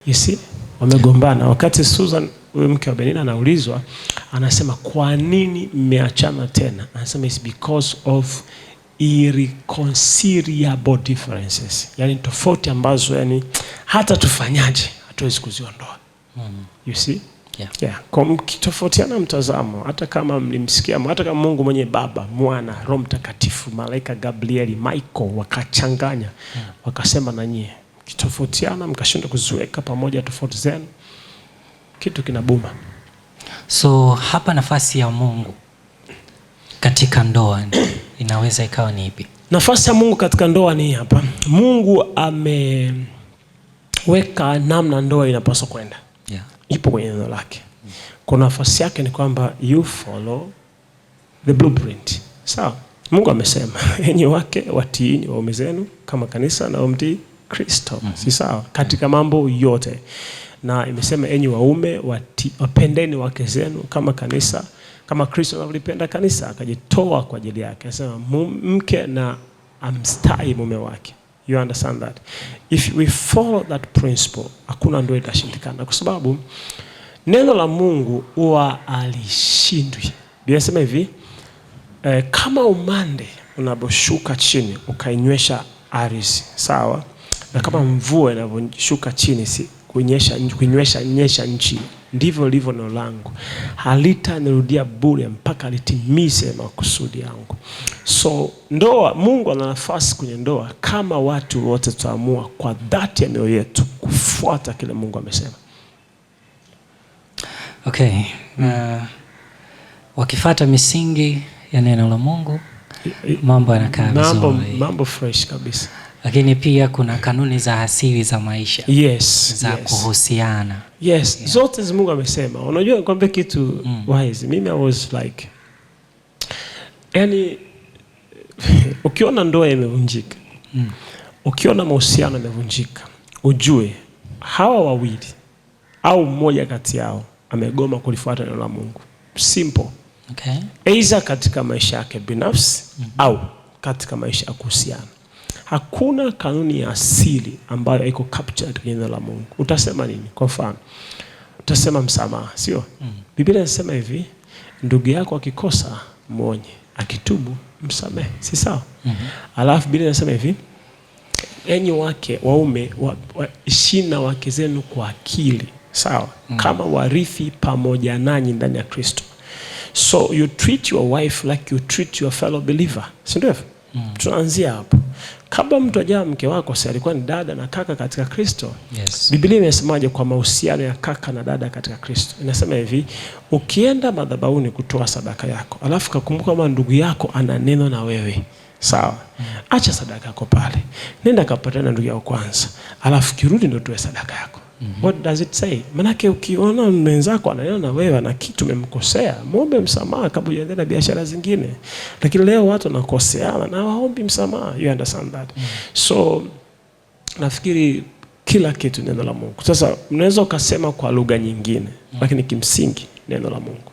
You see? Wamegombana. Wakati Susan, huyo mke wa Benina, anaulizwa, anasema kwa nini mmeachana tena? Anasema it's because of irreconcilable differences. Yani tofauti ambazo hata tufanyaje hatuwezi kuziondoa. You see? Yeah. Kwa mkitofautiana mtazamo, hata kama mlimsikia, hata kama Mungu mwenye Baba, Mwana, Roho Mtakatifu, malaika Gabrieli, Michael wakachanganya, wakasema na nyie, kitofautiana mkashindwa kuziweka pamoja tofauti zenu, kitu kinabuma. So hapa nafasi ya Mungu katika ndoa inaweza ikawa ni ipi? Nafasi ya Mungu katika ndoa ni hapa. Mungu ameweka namna ndoa inapaswa kwenda. Yeah. Ipo kwenye neno lake. Kwa nafasi yake ni kwamba you follow the blueprint. Sawa? Mungu amesema, enyi wake watiini waume zenu kama kanisa na wamtii Kristo. Si sawa? Katika mambo yote. Na imesema enyi waume wapendeni wake zenu kama kanisa, kama Kristo anavyolipenda kanisa akajitoa kwa ajili yake. Anasema mke na amstai mume wake. You understand that? If we follow that principle, hakuna ndoa itashindikana, kwa sababu neno la Mungu huwa alishindwi. Biblia inasema hivi, kama umande unaposhuka chini ukainywesha ardhi, sawa? Na kama mvua inavyoshuka chini kuinywesha nchi, ndivyo lilivyo neno langu, halitanirudia bure mpaka litimize makusudi yangu. So ndoa, Mungu ana nafasi kwenye ndoa kama watu wote tutaamua kwa dhati ya mioyo yetu kufuata kile Mungu amesema. Okay. Wakifuata misingi ya neno la Mungu, mambo yanakaa vizuri. Mambo fresh kabisa. Lakini pia kuna kanuni za asili za maisha. Yes. Kuhusiana. Yes. Yeah. Zote Mungu amesema. Unajua nikwambie kitu wise. Mimi I was like, ukiona ndoa imevunjika, ukiona mahusiano yamevunjika, ujue hawa wawili au mmoja kati yao amegoma kulifuata neno la Mungu. Simple. Okay. Aidha katika maisha yake binafsi au katika maisha ya kuhusiana. Hakuna kanuni ya asili ambayo iko captured kwenye neno la Mungu. Utasema nini? Kwa mfano, utasema msamaha, sio? Biblia inasema hivi, ndugu yako akikosa muonye, akitubu msamehe, si sawa? Alafu Biblia inasema hivi, enyi wake waume ishina wake zenu kwa akili, sawa? Kama warithi pamoja nanyi ndani ya Kristo. So you treat your wife like you treat your fellow believer. Si ndio? Tunaanzia hapo. Kabla mtu ajawa mke wako, si alikuwa ni dada na kaka katika Kristo? Yes. Biblia imesemaje kwa mahusiano ya kaka na dada katika Kristo? Inasema hivi, ukienda madhabahuni kutoa sadaka yako, alafu kakumbuka kama ndugu yako ana neno na wewe, sawa? Acha sadaka yako pale. Nenda kapatana na ndugu yako kwanza, alafu kirudi ndio toe sadaka yako. What does it say? Manake ukiona mwenzako ana neno na wewe na kitu umemkosea, muombe msamaha kabla hujaendelea na biashara zingine. Lakini leo watu wanakoseana na waombi msamaha. You understand that? So nafikiri kila kitu neno la Mungu. Sasa mnaweza ukasema kwa lugha nyingine, lakini kimsingi neno la Mungu.